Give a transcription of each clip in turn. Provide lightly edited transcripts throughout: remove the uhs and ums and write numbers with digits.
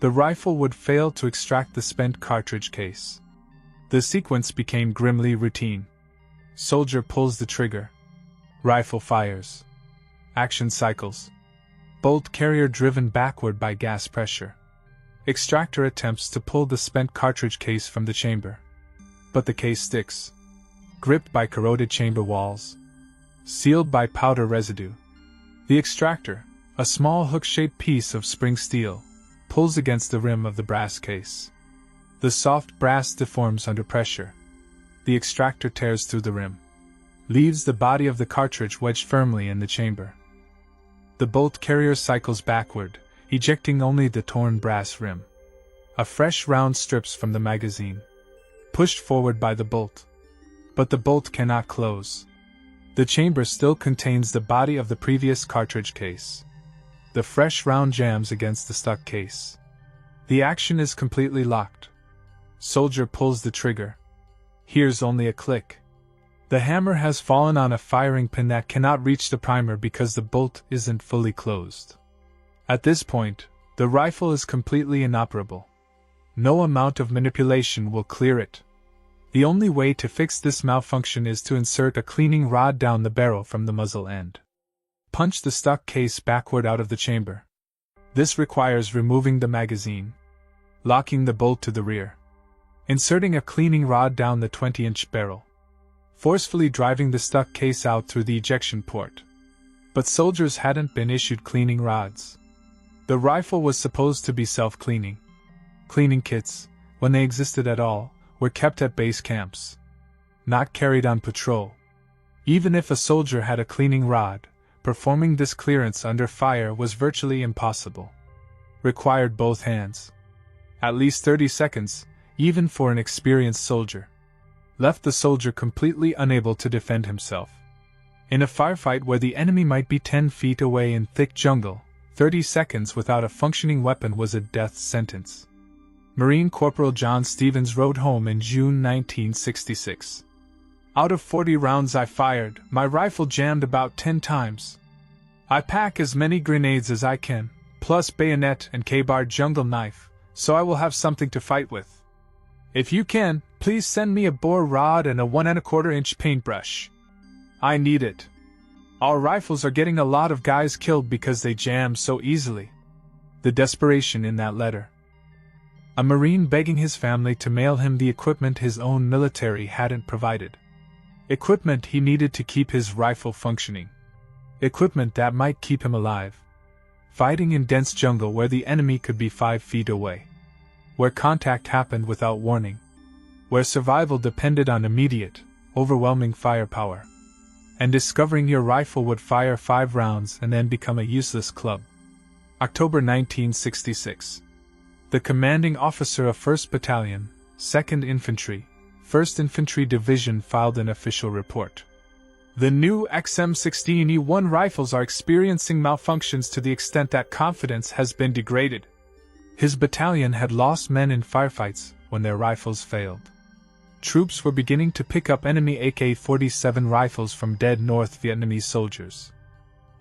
The rifle would fail to extract the spent cartridge case. The sequence became grimly routine. Soldier pulls the trigger. Rifle fires. Action cycles. Bolt carrier driven backward by gas pressure. Extractor attempts to pull the spent cartridge case from the chamber. But the case sticks. Gripped by corroded chamber walls. Sealed by powder residue. The extractor, a small hook-shaped piece of spring steel, pulls against the rim of the brass case. The soft brass deforms under pressure. The extractor tears through the rim. Leaves the body of the cartridge wedged firmly in the chamber. The bolt carrier cycles backward, ejecting only the torn brass rim. A fresh round strips from the magazine. Pushed forward by the bolt. But the bolt cannot close. The chamber still contains the body of the previous cartridge case. The fresh round jams against the stuck case. The action is completely locked. Soldier pulls the trigger. Hears only a click. The hammer has fallen on a firing pin that cannot reach the primer because the bolt isn't fully closed. At this point, the rifle is completely inoperable. No amount of manipulation will clear it. The only way to fix this malfunction is to insert a cleaning rod down the barrel from the muzzle end. Punch the stuck case backward out of the chamber. This requires removing the magazine. Locking the bolt to the rear. Inserting a cleaning rod down the 20-inch barrel. Forcefully driving the stuck case out through the ejection port. But soldiers hadn't been issued cleaning rods. The rifle was supposed to be self-cleaning. Cleaning kits, when they existed at all, were kept at base camps. Not carried on patrol. Even if a soldier had a cleaning rod, performing this clearance under fire was virtually impossible. Required both hands. At least 30 seconds, even for an experienced soldier. Left the soldier completely unable to defend himself. In a firefight where the enemy might be 10 feet away in thick jungle, 30 seconds without a functioning weapon was a death sentence. Marine Corporal John Stevens wrote home in June 1966. Out of 40 rounds I fired, my rifle jammed about 10 times. I pack as many grenades as I can, plus bayonet and K-bar jungle knife, so I will have something to fight with. If you can, please send me a bore rod and a 1 1/4 inch paintbrush. I need it. Our rifles are getting a lot of guys killed because they jam so easily. The desperation in that letter. A Marine begging his family to mail him the equipment his own military hadn't provided. Equipment he needed to keep his rifle functioning. Equipment that might keep him alive. Fighting in dense jungle where the enemy could be 5 feet away. Where contact happened without warning. Where survival depended on immediate, overwhelming firepower. And discovering your rifle would fire 5 rounds and then become a useless club. October 1966. The commanding officer of 1st Battalion, 2nd Infantry, 1st Infantry Division filed an official report. The new M-16E1 rifles are experiencing malfunctions to the extent that confidence has been degraded. His battalion had lost men in firefights when their rifles failed. Troops were beginning to pick up enemy AK-47 rifles from dead North Vietnamese soldiers.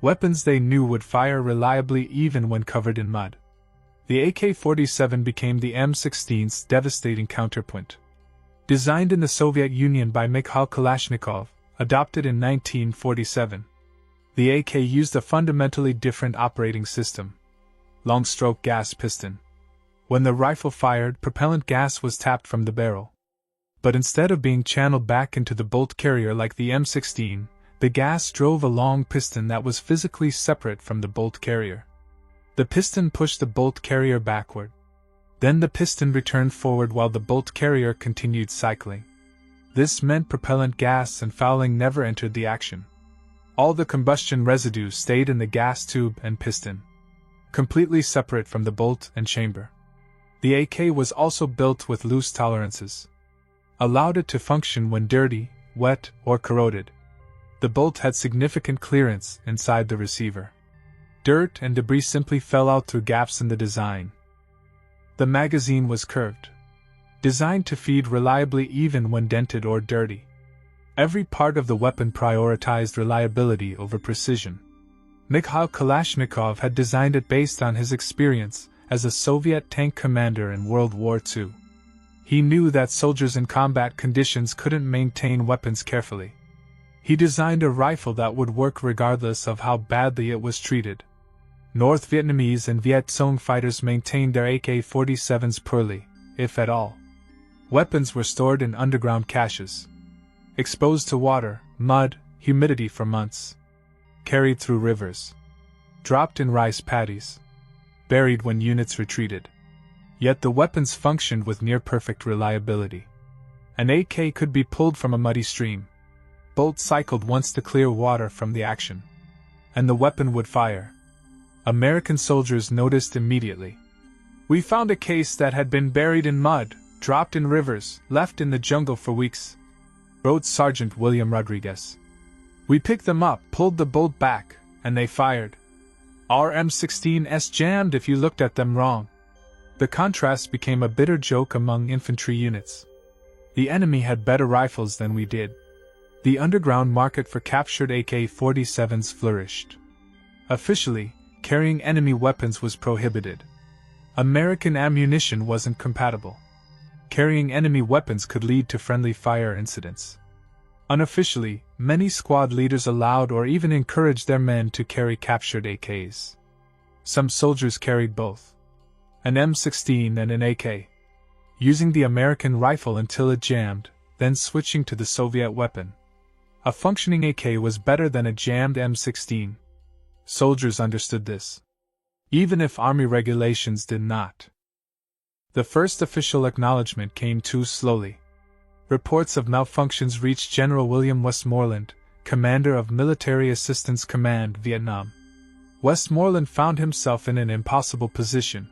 Weapons they knew would fire reliably even when covered in mud. The AK-47 became the M-16's devastating counterpoint. Designed in the Soviet Union by Mikhail Kalashnikov, adopted in 1947. The AK used a fundamentally different operating system. Long-stroke gas piston. When the rifle fired, propellant gas was tapped from the barrel. But instead of being channeled back into the bolt carrier like the M16, the gas drove a long piston that was physically separate from the bolt carrier. The piston pushed the bolt carrier backward. Then the piston returned forward while the bolt carrier continued cycling. This meant propellant gas and fouling never entered the action. All the combustion residue stayed in the gas tube and piston, completely separate from the bolt and chamber. The AK was also built with loose tolerances. Allowed it to function when dirty, wet, or corroded. The bolt had significant clearance inside the receiver. Dirt and debris simply fell out through gaps in the design. The magazine was curved. Designed to feed reliably even when dented or dirty. Every part of the weapon prioritized reliability over precision. Mikhail Kalashnikov had designed it based on his experience, as a Soviet tank commander in World War II. He knew that soldiers in combat conditions couldn't maintain weapons carefully. He designed a rifle that would work regardless of how badly it was treated. North Vietnamese and Viet Cong fighters maintained their AK-47s poorly, if at all. Weapons were stored in underground caches, exposed to water, mud, humidity for months, carried through rivers, dropped in rice paddies, buried when units retreated. Yet the weapons functioned with near-perfect reliability. An AK could be pulled from a muddy stream, bolt cycled once to clear water from the action, and the weapon would fire. American soldiers noticed immediately. "We found a case that had been buried in mud, dropped in rivers, left in the jungle for weeks," wrote Sergeant William Rodriguez. "We picked them up, pulled the bolt back, and they fired. Our M-16s jammed if you looked at them wrong." The contrast became a bitter joke among infantry units. The enemy had better rifles than we did. The underground market for captured AK-47s flourished. Officially, carrying enemy weapons was prohibited. American ammunition wasn't compatible. Carrying enemy weapons could lead to friendly fire incidents. Unofficially, many squad leaders allowed or even encouraged their men to carry captured AKs. Some soldiers carried both, an M-16 and an AK, using the American rifle until it jammed, then switching to the Soviet weapon. A functioning AK was better than a jammed M-16. Soldiers understood this, even if Army regulations did not. The first official acknowledgement came too slowly. Reports of malfunctions reached General William Westmoreland, commander of Military Assistance Command, Vietnam. Westmoreland found himself in an impossible position.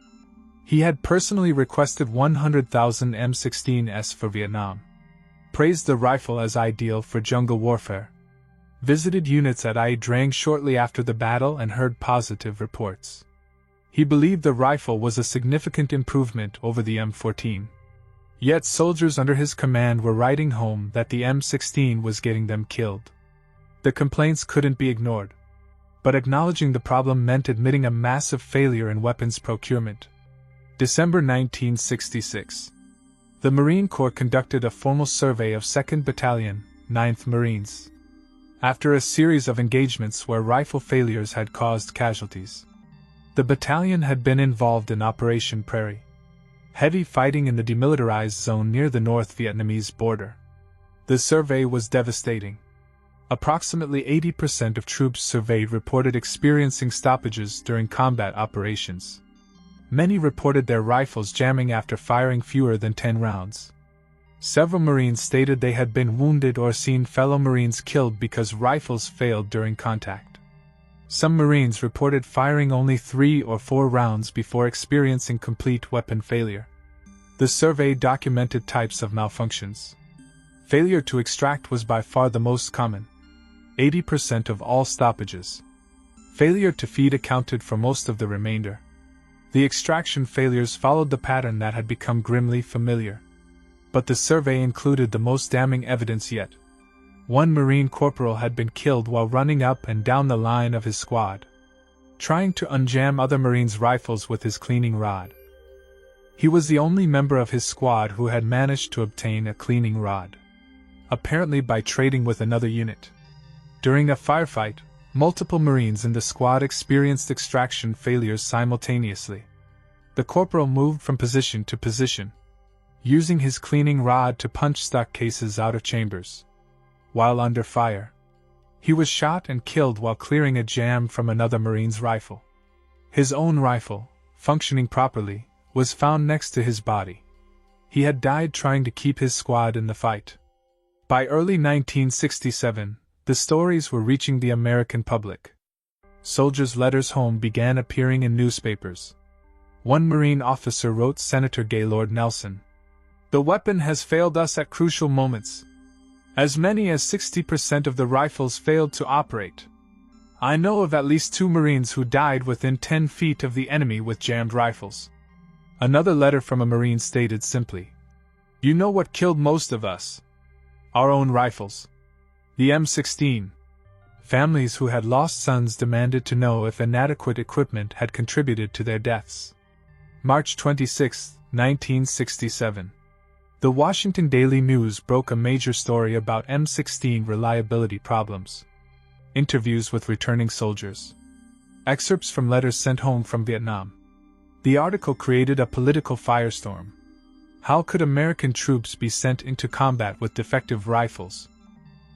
He had personally requested 100,000 M-16s for Vietnam, praised the rifle as ideal for jungle warfare, visited units at Ia Drang shortly after the battle and heard positive reports. He believed the rifle was a significant improvement over the M14. Yet soldiers under his command were writing home that the M16 was getting them killed. The complaints couldn't be ignored. But acknowledging the problem meant admitting a massive failure in weapons procurement. December 1966. The Marine Corps conducted a formal survey of 2nd Battalion, 9th Marines. After a series of engagements where rifle failures had caused casualties, the battalion had been involved in Operation Prairie, heavy fighting in the demilitarized zone near the North Vietnamese border. The survey was devastating. Approximately 80% of troops surveyed reported experiencing stoppages during combat operations. Many reported their rifles jamming after firing fewer than 10 rounds. Several Marines stated they had been wounded or seen fellow Marines killed because rifles failed during contact. Some Marines reported firing only 3 or 4 rounds before experiencing complete weapon failure. The survey documented types of malfunctions. Failure to extract was by far the most common, 80% of all stoppages. Failure to feed accounted for most of the remainder. The extraction failures followed the pattern that had become grimly familiar. But the survey included the most damning evidence yet. One Marine corporal had been killed while running up and down the line of his squad, trying to unjam other Marines' rifles with his cleaning rod. He was the only member of his squad who had managed to obtain a cleaning rod, apparently by trading with another unit. During a firefight, multiple Marines in the squad experienced extraction failures simultaneously. The corporal moved from position to position, using his cleaning rod to punch stock cases out of chambers. While under fire, he was shot and killed while clearing a jam from another Marine's rifle. His own rifle, functioning properly, was found next to his body. He had died trying to keep his squad in the fight. By early 1967, the stories were reaching the American public. Soldiers' letters home began appearing in newspapers. One Marine officer wrote Senator Gaylord Nelson, "The weapon has failed us at crucial moments. As many as 60% of the rifles failed to operate. I know of at least 2 Marines who died within 10 feet of the enemy with jammed rifles." Another letter from a Marine stated simply, "You know what killed most of us? Our own rifles. The M16. Families who had lost sons demanded to know if inadequate equipment had contributed to their deaths. March 26, 1967. The Washington Daily News broke a major story about M-16 reliability problems. Interviews with returning soldiers. Excerpts from letters sent home from Vietnam. The article created a political firestorm. How could American troops be sent into combat with defective rifles?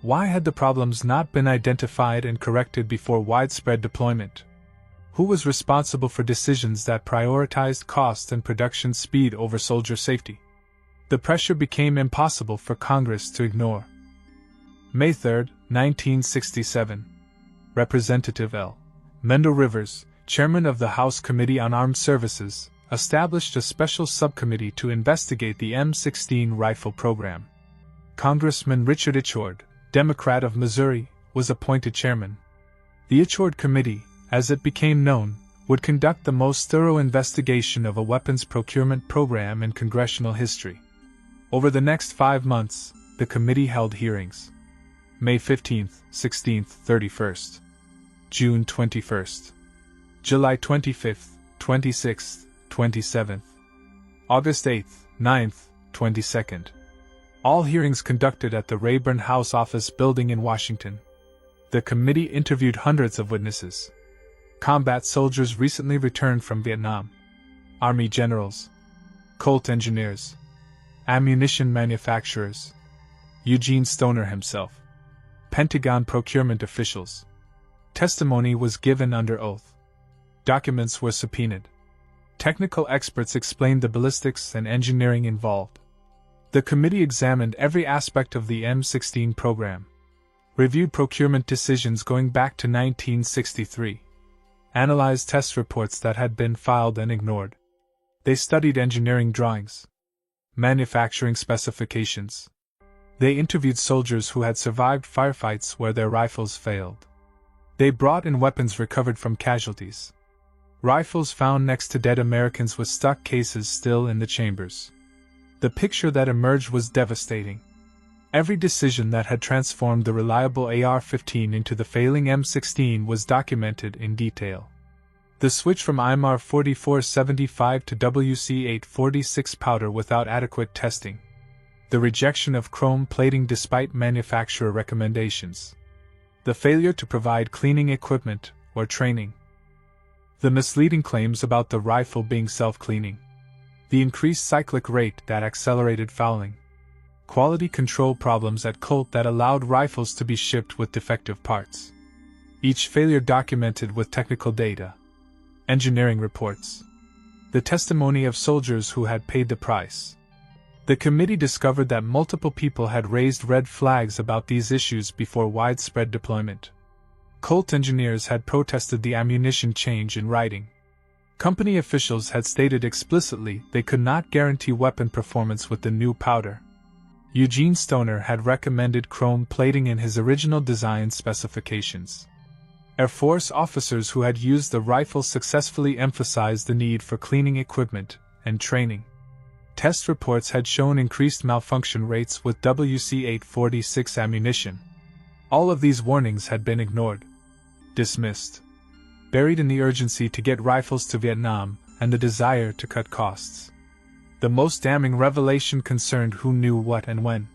Why had the problems not been identified and corrected before widespread deployment? Who was responsible for decisions that prioritized cost and production speed over soldier safety? The pressure became impossible for Congress to ignore. May 3, 1967. Representative L. Mendel Rivers, chairman of the House Committee on Armed Services, established a special subcommittee to investigate the M-16 rifle program. Congressman Richard Ichord, Democrat of Missouri, was appointed chairman. The Ichord Committee, as it became known, would conduct the most thorough investigation of a weapons procurement program in congressional history. Over the next 5 months, the committee held hearings. May 15th, 16th, 31st. June 21st. July 25th, 26th, 27th. August 8th, 9th, 22nd. All hearings conducted at the Rayburn House Office Building in Washington. The committee interviewed hundreds of witnesses. Combat soldiers recently returned from Vietnam. Army generals. Colt engineers. Ammunition manufacturers. Eugene Stoner himself. Pentagon procurement officials. Testimony was given under oath. Documents were subpoenaed. Technical experts explained the ballistics and engineering involved. The committee examined every aspect of the M-16 program. Reviewed procurement decisions going back to 1963. Analyzed test reports that had been filed and ignored. They studied engineering drawings. Manufacturing specifications. They interviewed soldiers who had survived firefights where their rifles failed. They brought in weapons recovered from casualties. Rifles found next to dead Americans with stuck cases still in the chambers. The picture that emerged was devastating. Every decision that had transformed the reliable AR-15 into the failing M-16 was documented in detail. The switch from IMAR 4475 to WC-846 powder without adequate testing. The rejection of chrome plating despite manufacturer recommendations. The failure to provide cleaning equipment or training. The misleading claims about the rifle being self-cleaning. The increased cyclic rate that accelerated fouling. Quality control problems at Colt that allowed rifles to be shipped with defective parts. Each failure documented with technical data. Engineering reports. The testimony of soldiers who had paid the price. The committee discovered that multiple people had raised red flags about these issues before widespread deployment. Colt engineers had protested the ammunition change in writing. Company officials had stated explicitly they could not guarantee weapon performance with the new powder. Eugene Stoner had recommended chrome plating in his original design specifications. Air Force officers who had used the rifle successfully emphasized the need for cleaning equipment and training. Test reports had shown increased malfunction rates with WC-846 ammunition. All of these warnings had been ignored. Dismissed. Buried in the urgency to get rifles to Vietnam and the desire to cut costs. The most damning revelation concerned who knew what and when.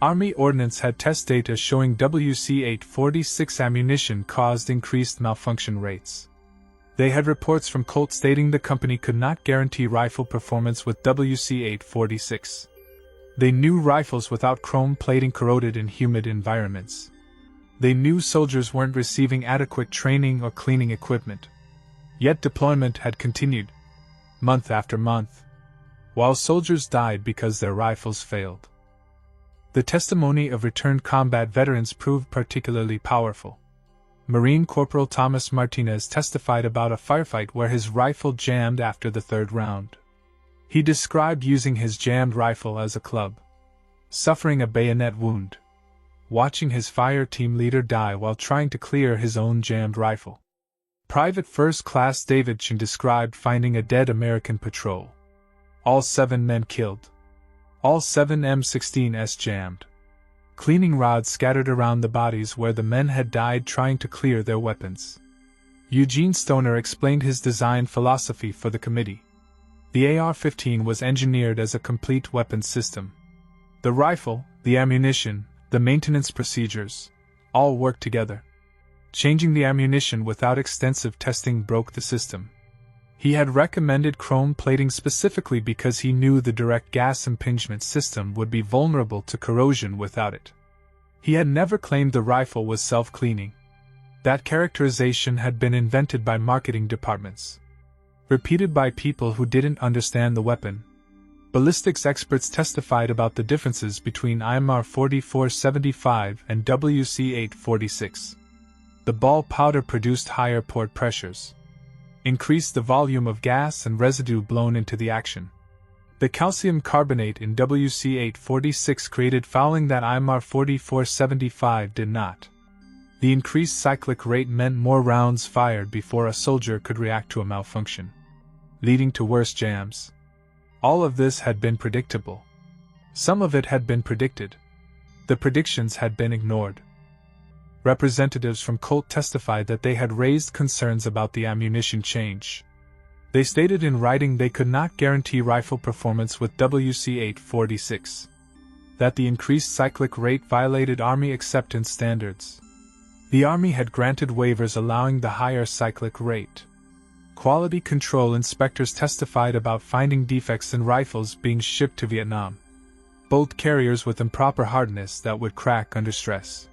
Army Ordnance had test data showing WC-846 ammunition caused increased malfunction rates. They had reports from Colt stating the company could not guarantee rifle performance with WC-846. They knew rifles without chrome plating corroded in humid environments. They knew soldiers weren't receiving adequate training or cleaning equipment. Yet deployment had continued, month after month, while soldiers died because their rifles failed. The testimony of returned combat veterans proved particularly powerful. Marine Corporal Thomas Martinez testified about a firefight where his rifle jammed after the third round. He described using his jammed rifle as a club, suffering a bayonet wound, watching his fire team leader die while trying to clear his own jammed rifle. Private First Class David Chen described finding a dead American patrol. All 7 men killed. All 7 M-16s jammed. Cleaning rods scattered around the bodies where the men had died trying to clear their weapons. Eugene Stoner explained his design philosophy for the committee. The AR-15 was engineered as a complete weapons system. The rifle, the ammunition, the maintenance procedures, all worked together. Changing the ammunition without extensive testing broke the system. He had recommended chrome plating specifically because he knew the direct gas impingement system would be vulnerable to corrosion without it. He had never claimed the rifle was self-cleaning. That characterization had been invented by marketing departments, repeated by people who didn't understand the weapon. Ballistics experts testified about the differences between IMR 4475 and WC846. The ball powder produced higher port pressures, increased the volume of gas and residue blown into the action. The calcium carbonate in WC846 created fouling that IMR 4475 did not. The increased cyclic rate meant more rounds fired before a soldier could react to a malfunction, leading to worse jams. All of this had been predictable. Some of it had been predicted. The predictions had been ignored. Representatives from Colt testified that they had raised concerns about the ammunition change. They stated in writing they could not guarantee rifle performance with WC846, that the increased cyclic rate violated Army acceptance standards. The Army had granted waivers allowing the higher cyclic rate. Quality control inspectors testified about finding defects in rifles being shipped to Vietnam. Bolt carriers with improper hardness that would crack under stress.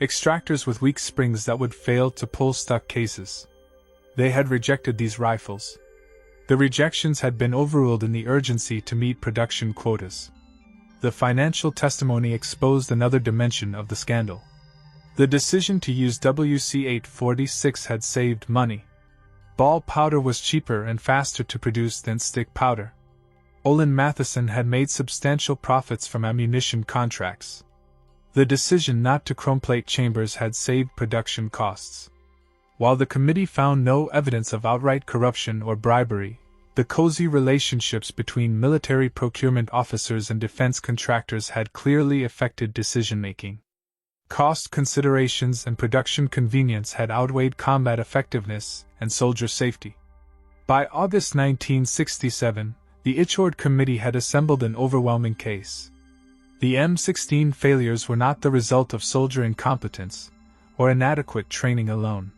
Extractors with weak springs that would fail to pull stuck cases. They had rejected these rifles. The rejections had been overruled in the urgency to meet production quotas. The financial testimony exposed another dimension of the scandal. The decision to use WC846 had saved money. Ball powder was cheaper and faster to produce than stick powder. Olin Matheson had made substantial profits from ammunition contracts. The decision not to chromeplate chambers had saved production costs. While the committee found no evidence of outright corruption or bribery, the cozy relationships between military procurement officers and defense contractors had clearly affected decision-making. Cost considerations and production convenience had outweighed combat effectiveness and soldier safety. By August 1967, the Ichord Committee had assembled an overwhelming case. The M-16 failures were not the result of soldier incompetence or inadequate training alone.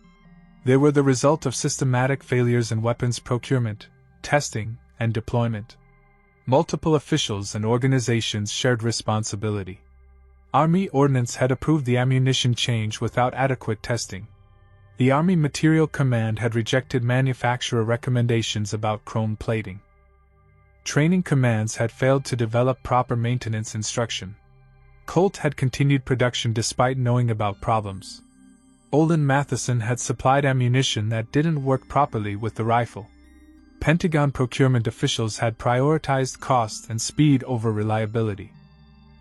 They were the result of systematic failures in weapons procurement, testing, and deployment. Multiple officials and organizations shared responsibility. Army Ordnance had approved the ammunition change without adequate testing. The Army Materiel Command had rejected manufacturer recommendations about chrome plating. Training commands had failed to develop proper maintenance instruction. Colt had continued production despite knowing about problems. Olin Matheson had supplied ammunition that didn't work properly with the rifle. Pentagon procurement officials had prioritized cost and speed over reliability.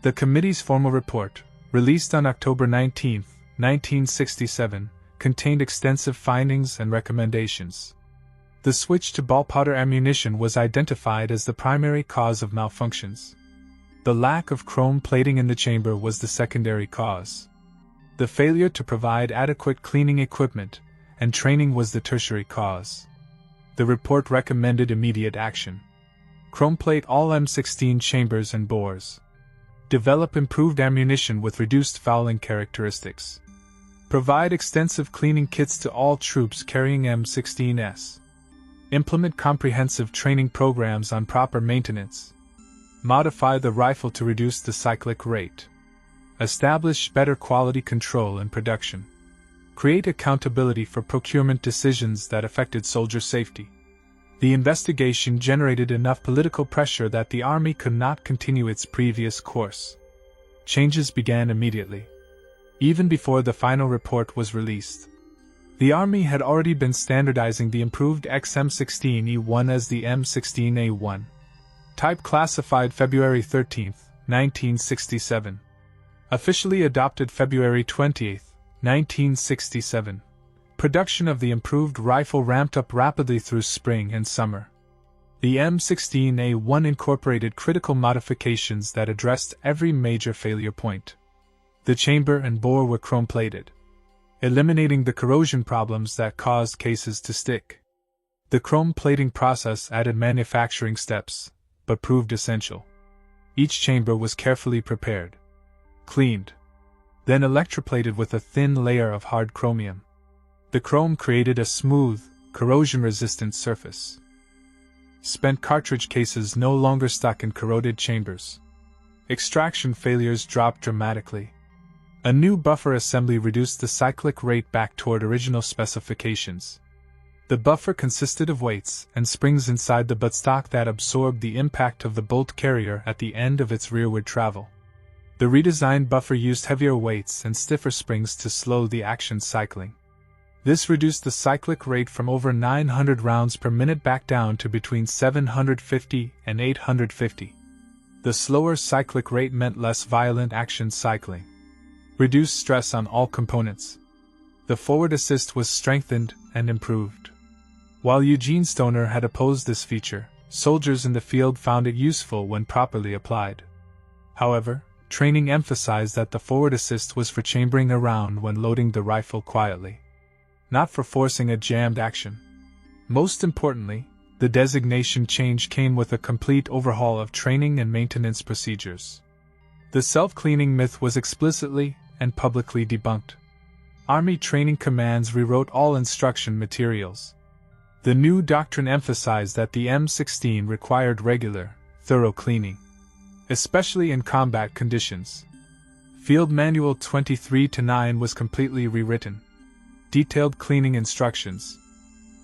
The committee's formal report, released on October 19, 1967, contained extensive findings and recommendations. The switch to ball powder ammunition was identified as the primary cause of malfunctions. The lack of chrome plating in the chamber was the secondary cause. The failure to provide adequate cleaning equipment and training was the tertiary cause. The report recommended immediate action. Chromeplate all M-16 chambers and bores. Develop improved ammunition with reduced fouling characteristics. Provide extensive cleaning kits to all troops carrying M-16s. Implement comprehensive training programs on proper maintenance. Modify the rifle to reduce the cyclic rate. Establish better quality control in production. Create accountability for procurement decisions that affected soldier safety. The investigation generated enough political pressure that the Army could not continue its previous course. Changes began immediately. Even before the final report was released. The Army had already been standardizing the improved XM16E1 as the M16A1. Type classified February 13, 1967. Officially adopted February 20, 1967. Production of the improved rifle ramped up rapidly through spring and summer. The M16A1 incorporated critical modifications that addressed every major failure point. The chamber and bore were chrome-plated, eliminating the corrosion problems that caused cases to stick. The chrome plating process added manufacturing steps, but proved essential. Each chamber was carefully prepared, cleaned, then electroplated with a thin layer of hard chromium. The chrome created a smooth, corrosion-resistant surface. Spent cartridge cases no longer stuck in corroded chambers. Extraction failures dropped dramatically. A new buffer assembly reduced the cyclic rate back toward original specifications. The buffer consisted of weights and springs inside the buttstock that absorbed the impact of the bolt carrier at the end of its rearward travel. The redesigned buffer used heavier weights and stiffer springs to slow the action cycling. This reduced the cyclic rate from over 900 rounds per minute back down to between 750 and 850. The slower cyclic rate meant less violent action cycling, reduced stress on all components. The forward assist was strengthened and improved. While Eugene Stoner had opposed this feature, soldiers in the field found it useful when properly applied. However, training emphasized that the forward assist was for chambering a round when loading the rifle quietly, not for forcing a jammed action. Most importantly, the designation change came with a complete overhaul of training and maintenance procedures. The self-cleaning myth was explicitly and publicly debunked. Army training commands rewrote all instruction materials. The new doctrine emphasized that the M-16 required regular, thorough cleaning, especially in combat conditions. Field Manual 23-9 was completely rewritten. Detailed cleaning instructions,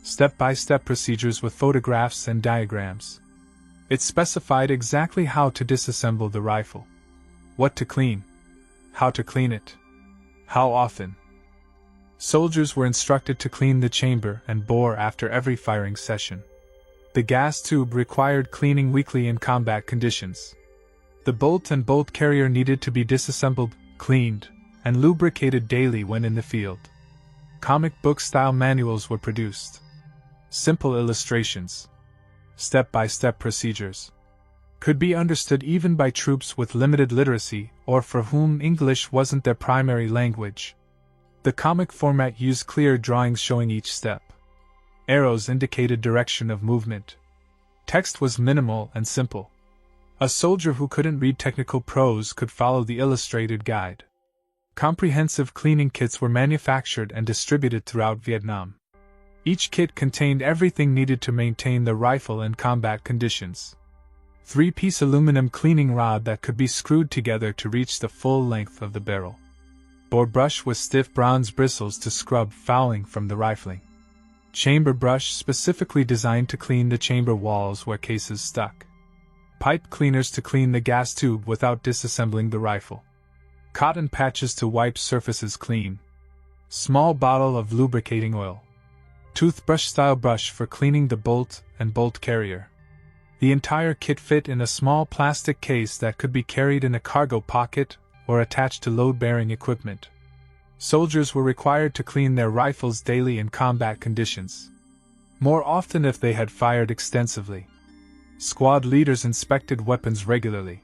step-by-step procedures with photographs and diagrams. It specified exactly how to disassemble the rifle, what to clean, how to clean it, how often. Soldiers were instructed to clean the chamber and bore after every firing session. The gas tube required cleaning weekly in combat conditions. The bolt and bolt carrier needed to be disassembled, cleaned, and lubricated daily when in the field. Comic book-style manuals were produced. Simple illustrations, step-by-step procedures, could be understood even by troops with limited literacy or for whom English wasn't their primary language. The comic format used clear drawings showing each step. Arrows indicated direction of movement. Text was minimal and simple. A soldier who couldn't read technical prose could follow the illustrated guide. Comprehensive cleaning kits were manufactured and distributed throughout Vietnam. Each kit contained everything needed to maintain the rifle in combat conditions. 3-piece aluminum cleaning rod that could be screwed together to reach the full length of the barrel. Bore brush with stiff bronze bristles to scrub fouling from the rifling. Chamber brush specifically designed to clean the chamber walls where cases stuck. Pipe cleaners to clean the gas tube without disassembling the rifle. Cotton patches to wipe surfaces clean. Small bottle of lubricating oil. Toothbrush-style brush for cleaning the bolt and bolt carrier. The entire kit fit in a small plastic case that could be carried in a cargo pocket or attached to load-bearing equipment. Soldiers were required to clean their rifles daily in combat conditions, more often if they had fired extensively. Squad leaders inspected weapons regularly.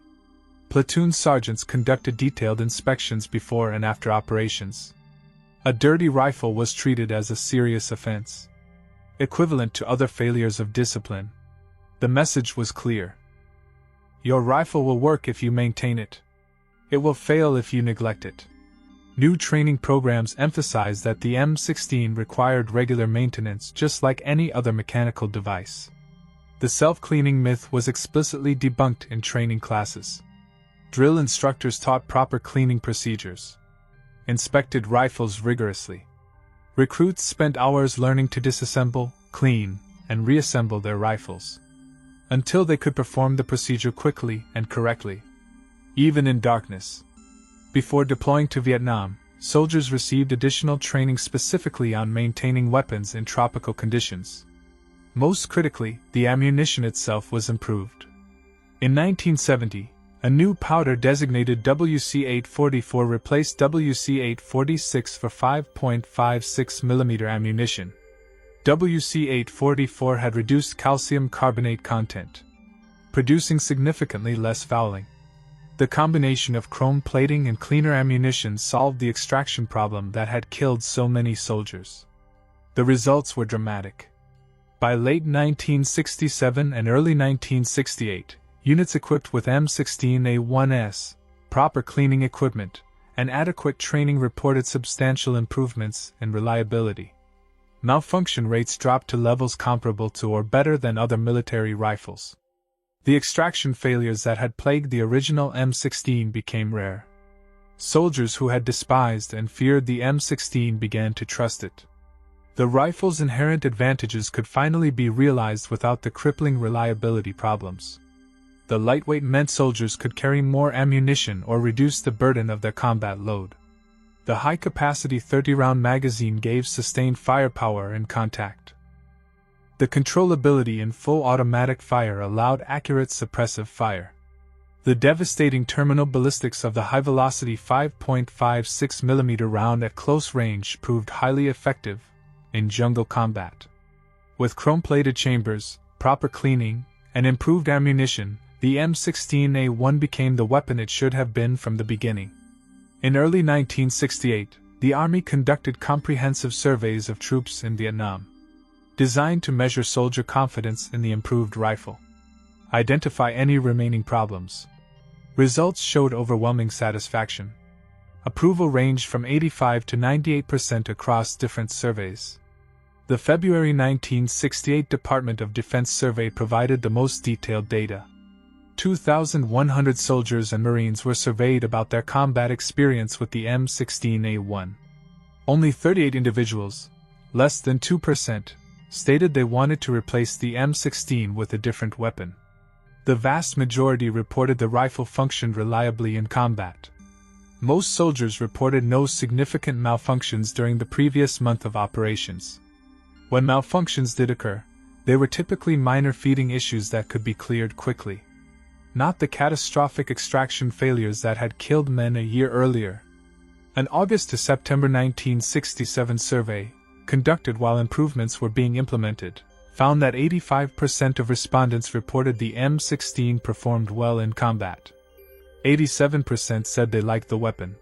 Platoon sergeants conducted detailed inspections before and after operations. A dirty rifle was treated as a serious offense, equivalent to other failures of discipline. The message was clear. Your rifle will work if you maintain it. It will fail if you neglect it. New training programs emphasized that the M-16 required regular maintenance just like any other mechanical device. The self-cleaning myth was explicitly debunked in training classes. Drill instructors taught proper cleaning procedures, inspected rifles rigorously. Recruits spent hours learning to disassemble, clean, and reassemble their rifles, until they could perform the procedure quickly and correctly, even in darkness. Before deploying to Vietnam, soldiers received additional training specifically on maintaining weapons in tropical conditions. Most critically, the ammunition itself was improved. In 1970, a new powder designated WC-844 replaced WC-846 for 5.56 mm ammunition. WC-844 had reduced calcium carbonate content, producing significantly less fouling. The combination of chrome plating and cleaner ammunition solved the extraction problem that had killed so many soldiers. The results were dramatic. By late 1967 and early 1968, units equipped with M16A1S, proper cleaning equipment, and adequate training reported substantial improvements in reliability. Malfunction rates dropped to levels comparable to or better than other military rifles. The extraction failures that had plagued the original M16 became rare. Soldiers who had despised and feared the M16 began to trust it. The rifle's inherent advantages could finally be realized without the crippling reliability problems. The lightweight meant soldiers could carry more ammunition or reduce the burden of their combat load. The high-capacity 30-round magazine gave sustained firepower in contact. The controllability in full automatic fire allowed accurate suppressive fire. The devastating terminal ballistics of the high-velocity 5.56mm round at close range proved highly effective in jungle combat. With chrome-plated chambers, proper cleaning, and improved ammunition, the M16A1 became the weapon it should have been from the beginning. In early 1968, the Army conducted comprehensive surveys of troops in Vietnam, designed to measure soldier confidence in the improved rifle, identify any remaining problems. Results showed overwhelming satisfaction. Approval ranged from 85% to 98% across different surveys. The February 1968 Department of Defense survey provided the most detailed data. 2,100 soldiers and Marines were surveyed about their combat experience with the M16A1. Only 38 individuals, less than 2%, stated they wanted to replace the M16 with a different weapon. The vast majority reported the rifle functioned reliably in combat. Most soldiers reported no significant malfunctions during the previous month of operations. When malfunctions did occur, they were typically minor feeding issues that could be cleared quickly. Not the catastrophic extraction failures that had killed men a year earlier. An August to September 1967 survey, conducted while improvements were being implemented, found that 85% of respondents reported the M16 performed well in combat. 87% said they liked the weapon.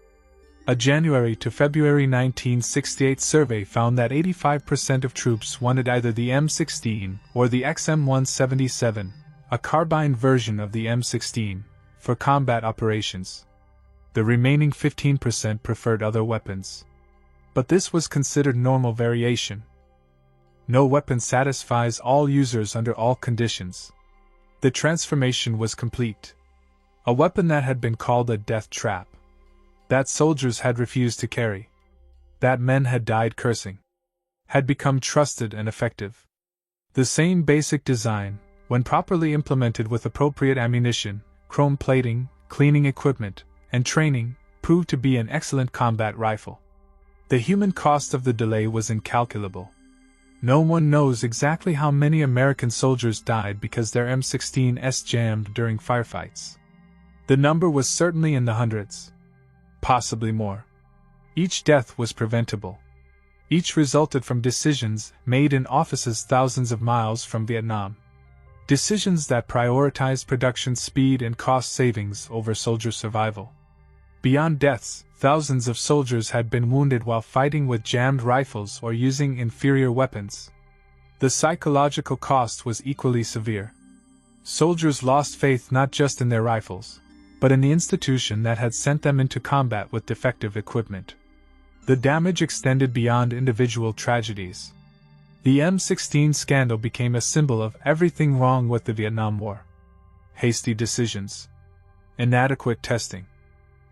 A January to February 1968 survey found that 85% of troops wanted either the M16 or the XM177, a carbine version of the M16, for combat operations. The remaining 15% preferred other weapons. But this was considered normal variation. No weapon satisfies all users under all conditions. The transformation was complete. A weapon that had been called a death trap, that soldiers had refused to carry, that men had died cursing, had become trusted and effective. The same basic design, when properly implemented with appropriate ammunition, chrome plating, cleaning equipment, and training, proved to be an excellent combat rifle. The human cost of the delay was incalculable. No one knows exactly how many American soldiers died because their M16s jammed during firefights. The number was certainly in the hundreds. Possibly more. Each death was preventable. Each resulted from decisions made in offices thousands of miles from Vietnam. Decisions that prioritized production speed and cost savings over soldier survival. Beyond deaths, thousands of soldiers had been wounded while fighting with jammed rifles or using inferior weapons. The psychological cost was equally severe. Soldiers lost faith not just in their rifles, but in the institution that had sent them into combat with defective equipment. The damage extended beyond individual tragedies. The M16 scandal became a symbol of everything wrong with the Vietnam War. Hasty decisions, inadequate testing,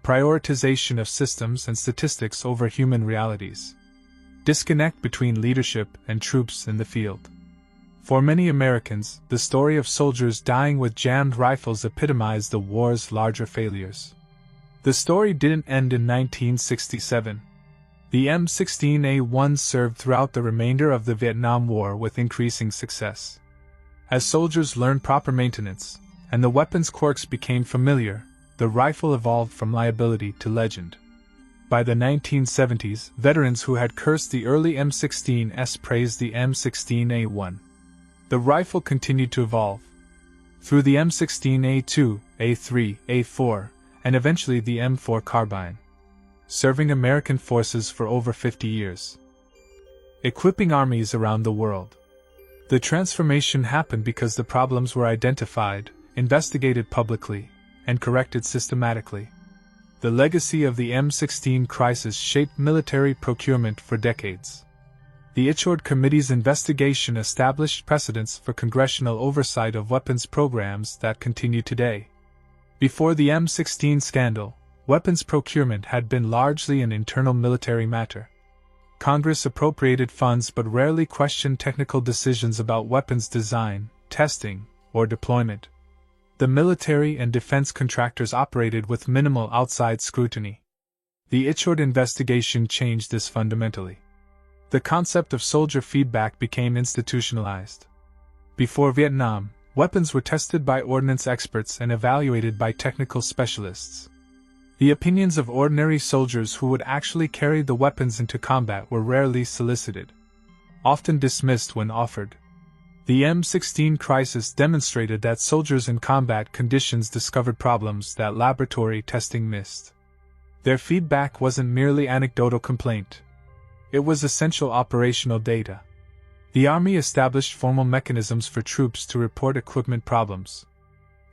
prioritization of systems and statistics over human realities, disconnect between leadership and troops in the field. For many Americans, the story of soldiers dying with jammed rifles epitomized the war's larger failures. The story didn't end in 1967. The M16A1 served throughout the remainder of the Vietnam War with increasing success. As soldiers learned proper maintenance, and the weapon's quirks became familiar, the rifle evolved from liability to legend. By the 1970s, veterans who had cursed the early M16s praised the M16A1. The rifle continued to evolve. Through the M16A2, A3, A4, and eventually the M4 carbine, serving American forces for over 50 years. Equipping armies around the world. The transformation happened because the problems were identified, investigated publicly, and corrected systematically. The legacy of the M-16 crisis shaped military procurement for decades. The Ichord Committee's investigation established precedents for congressional oversight of weapons programs that continue today. Before the M-16 scandal, weapons procurement had been largely an internal military matter. Congress appropriated funds but rarely questioned technical decisions about weapons design, testing, or deployment. The military and defense contractors operated with minimal outside scrutiny. The Ichord investigation changed this fundamentally. The concept of soldier feedback became institutionalized. Before Vietnam, weapons were tested by ordnance experts and evaluated by technical specialists. The opinions of ordinary soldiers who would actually carry the weapons into combat were rarely solicited, often dismissed when offered. The M-16 crisis demonstrated that soldiers in combat conditions discovered problems that laboratory testing missed. Their feedback wasn't merely anecdotal complaint. It was essential operational data. The Army established formal mechanisms for troops to report equipment problems.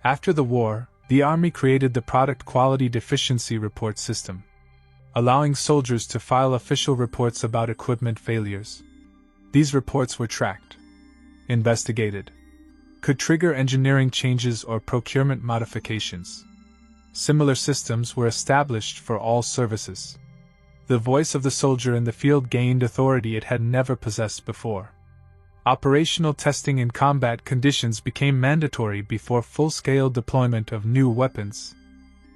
After the war, the Army created the Product Quality Deficiency Report System, allowing soldiers to file official reports about equipment failures. These reports were tracked, investigated, could trigger engineering changes or procurement modifications. Similar systems were established for all services. The voice of the soldier in the field gained authority it had never possessed before. Operational testing in combat conditions became mandatory before full-scale deployment of new weapons.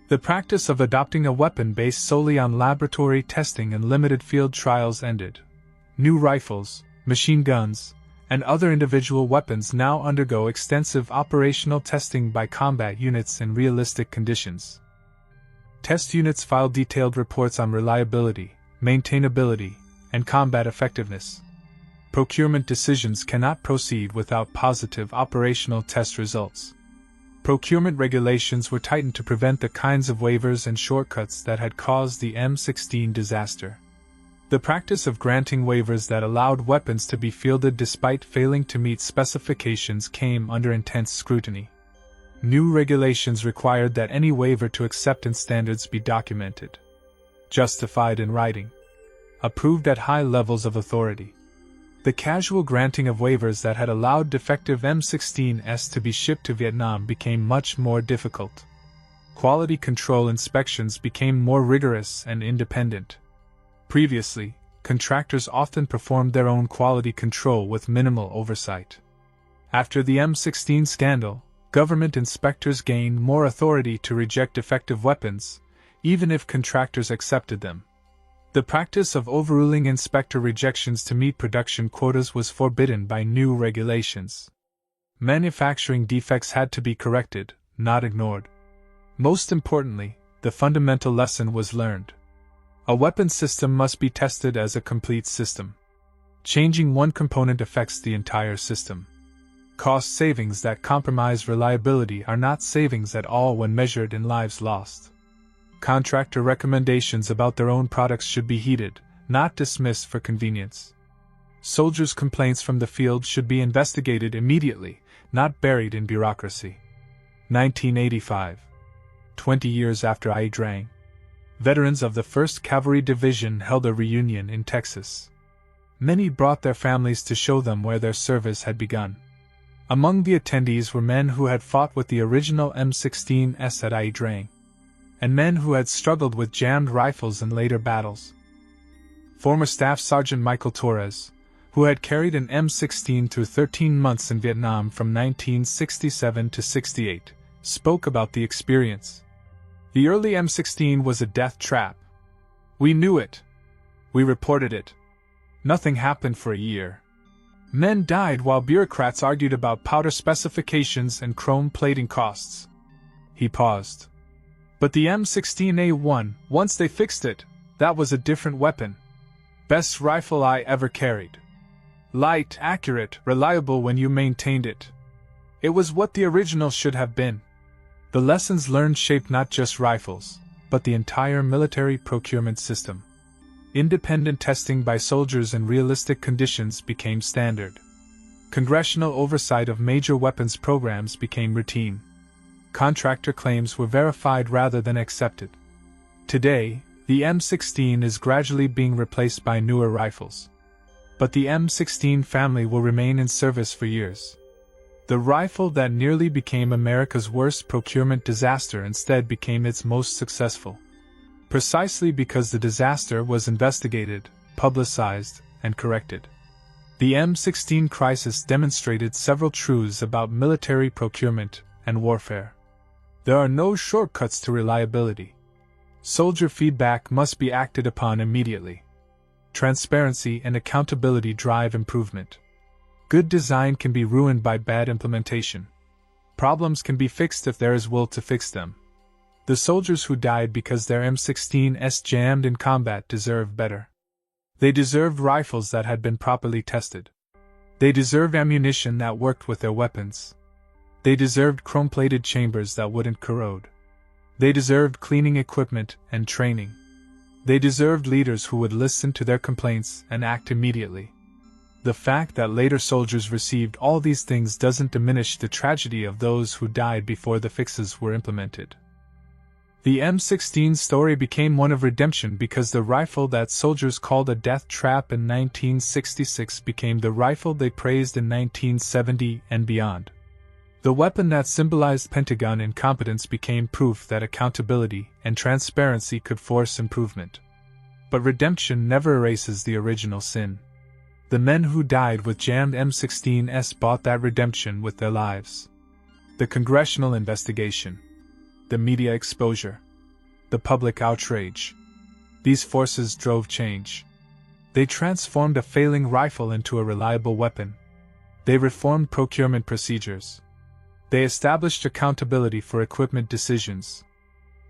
The practice of adopting a weapon based solely on laboratory testing and limited field trials ended. New rifles, machine guns, and other individual weapons now undergo extensive operational testing by combat units in realistic conditions. Test units file detailed reports on reliability, maintainability, and combat effectiveness. Procurement decisions cannot proceed without positive operational test results. Procurement regulations were tightened to prevent the kinds of waivers and shortcuts that had caused the M-16 disaster. The practice of granting waivers that allowed weapons to be fielded despite failing to meet specifications came under intense scrutiny. New regulations required that any waiver to acceptance standards be documented, justified in writing, approved at high levels of authority. The casual granting of waivers that had allowed defective M-16s to be shipped to Vietnam became much more difficult. Quality control inspections became more rigorous and independent. Previously, contractors often performed their own quality control with minimal oversight. After the M-16 scandal, government inspectors gained more authority to reject defective weapons, even if contractors accepted them. The practice of overruling inspector rejections to meet production quotas was forbidden by new regulations. Manufacturing defects had to be corrected, not ignored. Most importantly, the fundamental lesson was learned. A weapon system must be tested as a complete system. Changing one component affects the entire system. Cost savings that compromise reliability are not savings at all when measured in lives lost. Contractor recommendations about their own products should be heeded, not dismissed for convenience. Soldiers' complaints from the field should be investigated immediately, not buried in bureaucracy. 1985. 20 years after Ichord, veterans of the 1st Cavalry Division held a reunion in Texas. Many brought their families to show them where their service had begun. Among the attendees were men who had fought with the original M-16s at Ichord, and men who had struggled with jammed rifles in later battles. Former Staff Sergeant Michael Torres, who had carried an M-16 through 13 months in Vietnam from 1967 to 68, spoke about the experience. The early M-16 was a death trap. We knew it. We reported it. Nothing happened for a year. Men died while bureaucrats argued about powder specifications and chrome plating costs. He paused. But the M16A1, once they fixed it, that was a different weapon. Best rifle I ever carried. Light, accurate, reliable when you maintained it. It was what the original should have been. The lessons learned shaped not just rifles, but the entire military procurement system. Independent testing by soldiers in realistic conditions became standard. Congressional oversight of major weapons programs became routine. Contractor claims were verified rather than accepted. Today, the M-16 is gradually being replaced by newer rifles. But the M-16 family will remain in service for years. The rifle that nearly became America's worst procurement disaster instead became its most successful. Precisely because the disaster was investigated, publicized, and corrected. The M-16 crisis demonstrated several truths about military procurement and warfare. There are no shortcuts to reliability. Soldier feedback must be acted upon immediately. Transparency and accountability drive improvement. Good design can be ruined by bad implementation. Problems can be fixed if there is will to fix them. The soldiers who died because their M16s jammed in combat deserve better. They deserved rifles that had been properly tested. They deserved ammunition that worked with their weapons. They deserved chrome-plated chambers that wouldn't corrode. They deserved cleaning equipment and training. They deserved leaders who would listen to their complaints and act immediately. The fact that later soldiers received all these things doesn't diminish the tragedy of those who died before the fixes were implemented. The M16 story became one of redemption because the rifle that soldiers called a death trap in 1966 became the rifle they praised in 1970 and beyond. The weapon that symbolized Pentagon incompetence became proof that accountability and transparency could force improvement. But redemption never erases the original sin. The men who died with jammed M16s bought that redemption with their lives. The congressional investigation. The media exposure. The public outrage. These forces drove change. They transformed a failing rifle into a reliable weapon. They reformed procurement procedures. They established accountability for equipment decisions.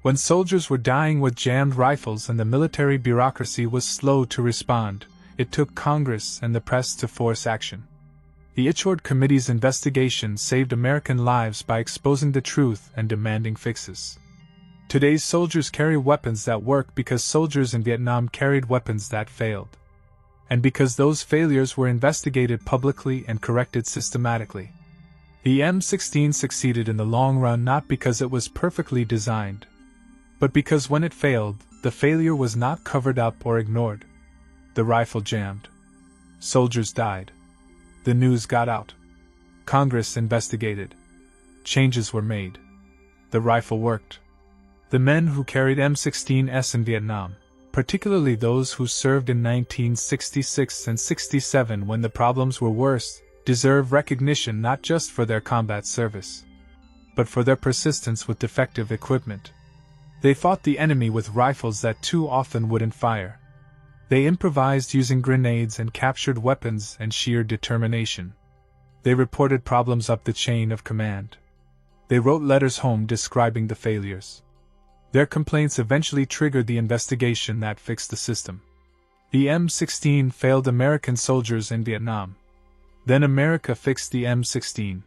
When soldiers were dying with jammed rifles and the military bureaucracy was slow to respond, it took Congress and the press to force action. The Ichord Committee's investigation saved American lives by exposing the truth and demanding fixes. Today's soldiers carry weapons that work because soldiers in Vietnam carried weapons that failed. And because those failures were investigated publicly and corrected systematically. The M16 succeeded in the long run not because it was perfectly designed, but because when it failed, the failure was not covered up or ignored. The rifle jammed. Soldiers died. The news got out. Congress investigated. Changes were made. The rifle worked. The men who carried M16s in Vietnam, particularly those who served in 1966 and 67 when the problems were worse, deserve recognition not just for their combat service, but for their persistence with defective equipment. They fought the enemy with rifles that too often wouldn't fire. They improvised using grenades and captured weapons and sheer determination. They reported problems up the chain of command. They wrote letters home describing the failures. Their complaints eventually triggered the investigation that fixed the system. The M16 failed American soldiers in Vietnam. Then America fixed the M16.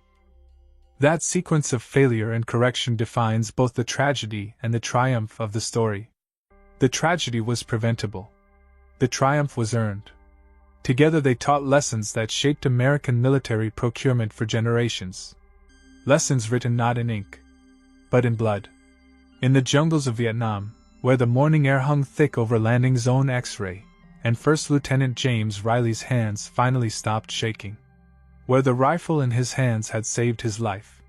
That sequence of failure and correction defines both the tragedy and the triumph of the story. The tragedy was preventable. The triumph was earned. Together they taught lessons that shaped American military procurement for generations. Lessons written not in ink, but in blood. In the jungles of Vietnam, where the morning air hung thick over landing zone X-ray, and First Lieutenant James Riley's hands finally stopped shaking. Where the rifle in his hands had saved his life.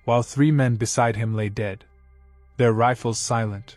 While 3 men beside him lay dead. Their rifles silent.